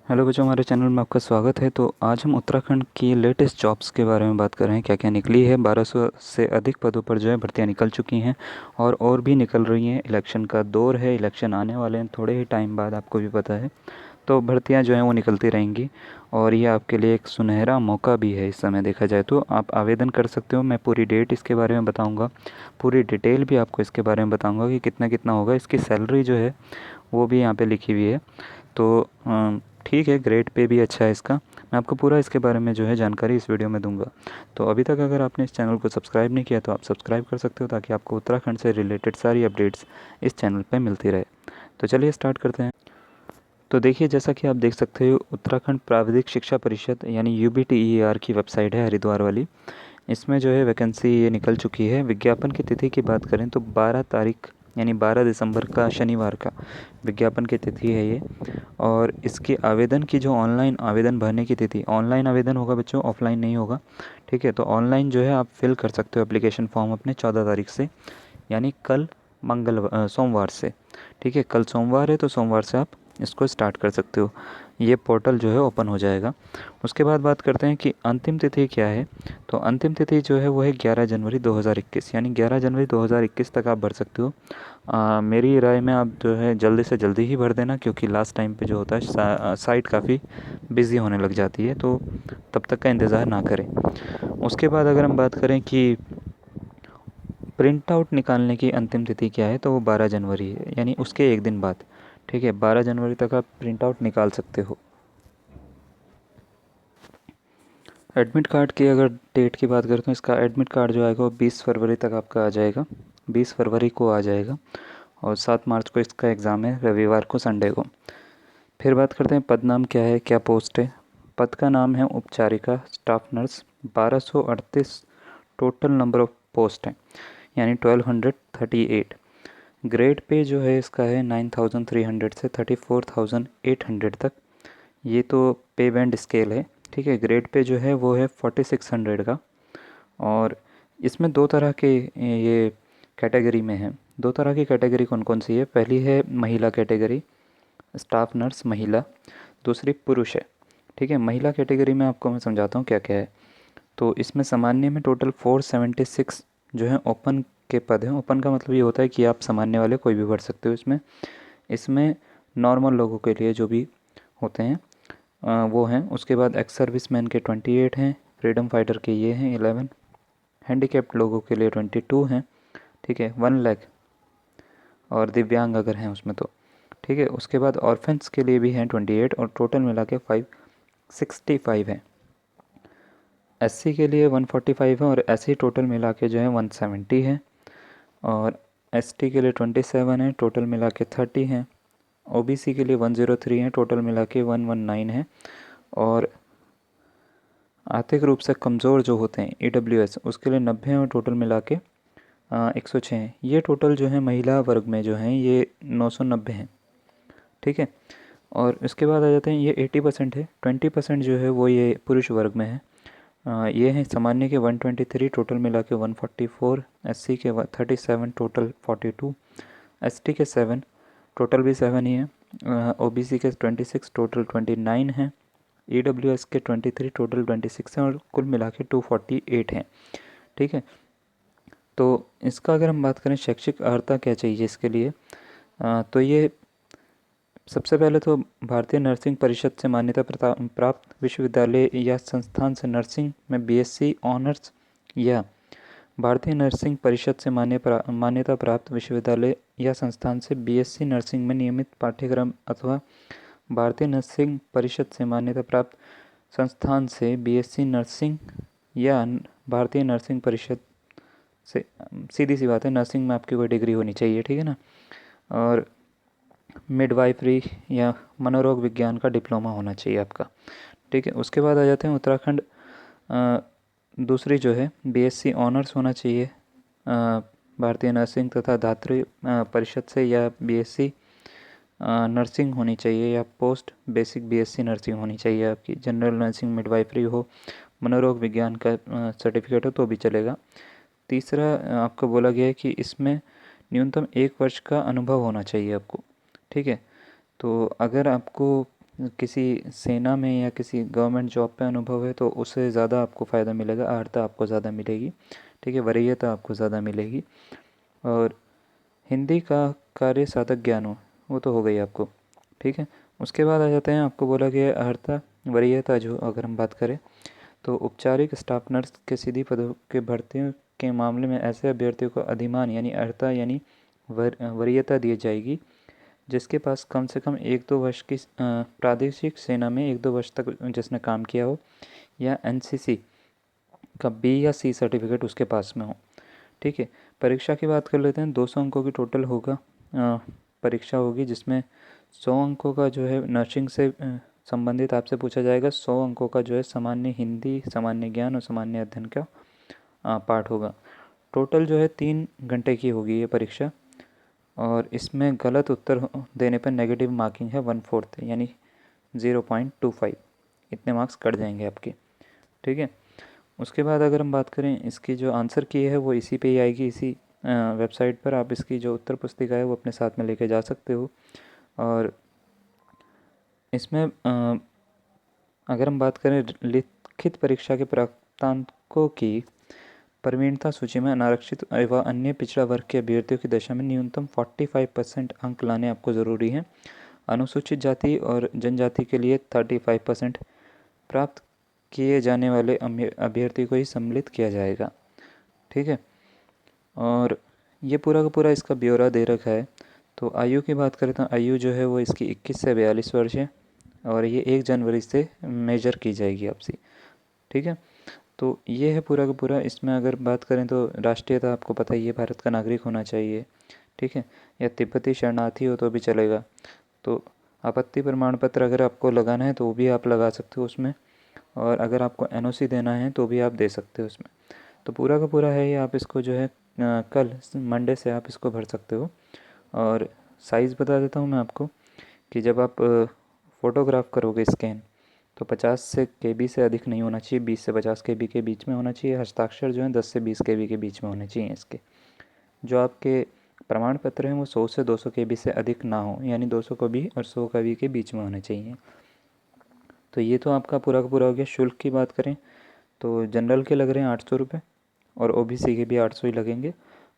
Hello बच्चों, हमारे channel में आपका स्वागत है। तो आज हम उत्तराखंड की लेटेस्ट जॉब्स के बारे में बात कर रहे हैं। क्या क्या निकली है। 1200 से अधिक पदों पर जो है भर्तियां निकल चुकी हैं और भी निकल रही हैं। इलेक्शन का दौर है, इलेक्शन आने वाले हैं थोड़े ही टाइम बाद, आपको भी पता है। तो भर्तियां जो हैं वो निकलती रहेंगी और ये आपके लिए एक सुनहरा मौका भी है। इस समय देखा जाए तो आप आवेदन कर सकते हो। मैं पूरी डेट इसके बारे में बताऊँगा, पूरी डिटेल भी आपको इसके बारे में बताऊँगा कि कितना कितना होगा। इसकी सैलरी जो है वो भी यहाँ पे लिखी हुई है। तो ठीक है, ग्रेड पे भी अच्छा है इसका। मैं आपको पूरा इसके बारे में जो है जानकारी इस वीडियो में दूंगा। तो अभी तक अगर आपने इस चैनल को सब्सक्राइब नहीं किया तो आप सब्सक्राइब कर सकते हो, ताकि आपको उत्तराखंड से रिलेटेड सारी अपडेट्स इस चैनल पे मिलती रहे। तो चलिए स्टार्ट करते हैं। तो देखिए, जैसा कि आप देख सकते हो, उत्तराखंड प्राविधिक शिक्षा परिषद यानी UBTER की वेबसाइट है, हरिद्वार वाली। इसमें जो है वैकेंसी ये निकल चुकी है। विज्ञापन की तिथि की बात करें तो 12 तारीख यानी 12 दिसंबर का शनिवार का विज्ञापन की तिथि है ये। और इसके आवेदन की जो ऑनलाइन आवेदन भरने की तिथि, ऑनलाइन आवेदन होगा बच्चों, ऑफलाइन नहीं होगा। ठीक है, तो ऑनलाइन जो है आप फिल कर सकते हो एप्लीकेशन फॉर्म अपने 14 तारीख से, यानी कल सोमवार से। ठीक है, कल सोमवार है तो सोमवार से आप इसको स्टार्ट कर सकते हो। ये पोर्टल जो है ओपन हो जाएगा। उसके बाद बात करते हैं कि अंतिम तिथि क्या है। तो अंतिम तिथि जो है वो है 11 जनवरी 2021, यानी 11 जनवरी 2021 तक आप भर सकते हो। मेरी राय में आप जो है जल्दी से जल्दी ही भर देना, क्योंकि लास्ट टाइम पे जो होता है साइट काफ़ी बिज़ी होने लग जाती है, तो तब तक का इंतज़ार ना करें। उसके बाद अगर हम बात करें कि प्रिंट आउट निकालने की अंतिम तिथि क्या है, तो वो 12 जनवरी है, यानी उसके एक दिन बाद। ठीक है, 12 जनवरी तक आप प्रिंट आउट निकाल सकते हो। एडमिट कार्ड की अगर डेट की बात करें तो इसका एडमिट कार्ड जो आएगा वो 20 फरवरी तक आपका आ जाएगा, 20 फरवरी को आ जाएगा। और 7 मार्च को इसका एग्ज़ाम है, रविवार को, संडे को। फिर बात करते हैं पद नाम क्या है, क्या पोस्ट है। पद का नाम है उपचारिका staff nurse. 1238 total number of post हैं, यानी 1238। ग्रेड पे जो है इसका है 9300 से 34,800 तक। ये तो पे बैंड स्केल है। ठीक है, ग्रेड पे जो है वो है 4600 का। और इसमें दो तरह के ये कैटेगरी में है। दो तरह की कैटेगरी कौन कौन सी है। पहली है महिला कैटेगरी, स्टाफ नर्स महिला। दूसरी पुरुष है। ठीक है, महिला कैटेगरी में आपको मैं समझाता हूँ क्या क्या है। तो इसमें सामान्य में टोटल 476 जो है ओपन के पद हैं। ओपन का मतलब ये होता है कि आप सामान्य वाले कोई भी भर सकते हो इसमें। इसमें नॉर्मल लोगों के लिए जो भी होते हैं वो हैं। उसके बाद एक्स सर्विस मैन के 28 हैं, फ्रीडम फाइटर के ये हैं 11, हैंडीकैप्ड लोगों के लिए 22 हैं। ठीक है, 1 लाख, और दिव्यांग अगर हैं उसमें तो। ठीक है, उसके बाद ऑर्फेंस के लिए भी हैं 28, और टोटल मिला के 565 है। एससी के लिए 145 है, और एससी टोटल मिला के जो है 170 है। और एसटी के लिए 27 है, टोटल मिला के 30 है। ओबीसी के लिए 103 है, टोटल मिला के 119 है। और आर्थिक रूप से कमज़ोर जो होते हैं EWS, उसके लिए 90 हैं, और टोटल मिला के 106 हैं। ये टोटल जो है महिला वर्ग में जो हैं ये 990 हैं। ठीक है, और इसके बाद आ जाते हैं, ये 80% है। 20% जो है वो ये पुरुष वर्ग में है। ये हैं सामान्य के 123, टोटल मिला के 144। एससी के 37, टोटल 42। एसटी के 7, टोटल भी 7 ही है। ओबीसी के 26, टोटल 29 है। ईडब्ल्यूएस के 23, टोटल 26 हैं, और कुल मिला के 248 हैं। ठीक है, तो इसका अगर हम बात करें शैक्षिक अर्हता क्या चाहिए इसके लिए, तो ये सबसे पहले तो भारतीय नर्सिंग परिषद से मान्यता प्राप्त विश्वविद्यालय या संस्थान से नर्सिंग में बीएससी ऑनर्स, या भारतीय नर्सिंग परिषद से मान्यता प्राप्त विश्वविद्यालय या संस्थान से बीएससी नर्सिंग में नियमित पाठ्यक्रम, अथवा भारतीय नर्सिंग परिषद से मान्यता प्राप्त संस्थान से बीएससी नर्सिंग, या भारतीय नर्सिंग परिषद से, सीधी सी बात है, नर्सिंग में आपकी कोई डिग्री होनी चाहिए। ठीक है ना। और मिडवाइफरी या मनोरोग विज्ञान का डिप्लोमा होना चाहिए आपका। ठीक है, उसके बाद आ जाते हैं उत्तराखंड। दूसरी जो है बीएससी ऑनर्स होना चाहिए भारतीय नर्सिंग तथा धात्री परिषद से, या बीएससी नर्सिंग होनी चाहिए, या पोस्ट बेसिक बीएससी नर्सिंग होनी चाहिए आपकी। जनरल नर्सिंग मिडवाइफरी हो, मनोरोग विज्ञान का सर्टिफिकेट हो तो भी चलेगा। तीसरा आपको बोला गया है कि इसमें न्यूनतम 1 वर्ष का अनुभव होना चाहिए आपको। ठीक है, तो अगर आपको किसी सेना में या किसी गवर्नमेंट जॉब पे अनुभव है तो उससे ज़्यादा आपको फ़ायदा मिलेगा, अर्हता आपको ज़्यादा मिलेगी। ठीक है, वरीयता आपको ज़्यादा मिलेगी। और हिंदी का कार्य साधक ज्ञान हो, वो तो हो गई आपको। ठीक है, उसके बाद आ जाते हैं, आपको बोला गया अर्हता वरीयता। जो अगर हम बात करें तो औपचारिक स्टाफ नर्स के सीधी पदों के भर्तियों के मामले में ऐसे अभ्यर्थियों को अधिमान यानी अर्हता यानी वरीयता दी जाएगी जिसके पास कम से कम 1-2 वर्ष की प्रादेशिक सेना में 1-2 वर्ष तक जिसने काम किया हो, या एनसीसी का बी या सी सर्टिफिकेट उसके पास में हो। ठीक है, परीक्षा की बात कर लेते हैं। 200 अंकों की टोटल होगा परीक्षा होगी, जिसमें 100 अंकों का जो है नर्सिंग से संबंधित आपसे पूछा जाएगा। 100 अंकों का जो है सामान्य हिंदी, सामान्य ज्ञान और सामान्य अध्ययन का पार्ट होगा। टोटल जो है 3 घंटे की होगी ये परीक्षा, और इसमें गलत उत्तर देने पर नेगेटिव मार्किंग है 1/4, यानी 0.25, इतने मार्क्स कट जाएंगे आपके। ठीक है, उसके बाद अगर हम बात करें इसकी जो आंसर की है वो इसी पे ही आएगी, इसी वेबसाइट पर। आप इसकी जो उत्तर पुस्तिका है वो अपने साथ में लेके जा सकते हो। और इसमें अगर हम बात करें लिखित परीक्षा के प्राप्तांकों की प्रवीणता सूची में अनारक्षित एवं अन्य पिछड़ा वर्ग के अभ्यर्थियों की दशा में न्यूनतम 45% अंक लाने आपको ज़रूरी हैं। अनुसूचित जाति और जनजाति के लिए 35% प्राप्त किए जाने वाले अभ्यर्थी को ही सम्मिलित किया जाएगा। ठीक है, और ये पूरा का पूरा इसका ब्यौरा दे रखा है। तो आयु की बात करें तो आयु जो है वो इसकी 21 से 42 वर्ष है, और ये 1 जनवरी से मेजर की जाएगी आपसी। ठीक है, तो ये है पूरा का पूरा। इसमें अगर बात करें तो राष्ट्रीयता आपको पता ही है, भारत का नागरिक होना चाहिए। ठीक है, या तिब्बती शरणार्थी हो तो भी चलेगा। तो आपत्ति प्रमाण पत्र अगर आपको लगाना है तो वो भी आप लगा सकते हो उसमें, और अगर आपको एनओसी देना है तो भी आप दे सकते हो उसमें। तो पूरा का पूरा है ये, आप इसको जो है कल मंडे से आप इसको भर सकते हो। और साइज़ बता देता हूँ मैं आपको, कि जब आप फ़ोटोग्राफ करोगे स्कैन, तो 50 से केबी से अधिक नहीं होना चाहिए, 20 से 50 केबी के बीच में होना चाहिए। हस्ताक्षर जो है 10 से 20 केबी के बीच में होने चाहिए इसके। जो आपके प्रमाण पत्र हैं वो 100 से 200 केबी से अधिक ना हो, यानी 200 कबी और 100 कबी के बीच में होने चाहिए। तो ये तो आपका पूरा का पूरा हो गया। शुल्क की बात करें तो जनरल के लग रहे हैं 800 रुपये, और ओबीसी के भी 800 ही लगेंगे,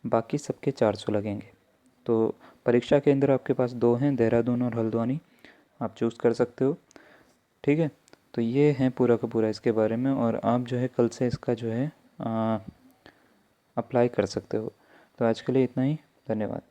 बाकी सबके 400 लगेंगे। तो परीक्षा केंद्र आपके पास 2 हैं, देहरादून और हल्द्वानी, आप चूज़ कर सकते हो। ठीक है, तो ये है पूरा का पूरा इसके बारे में, और आप जो है कल से इसका जो है अप्लाई कर सकते हो। तो आज के लिए इतना ही, धन्यवाद।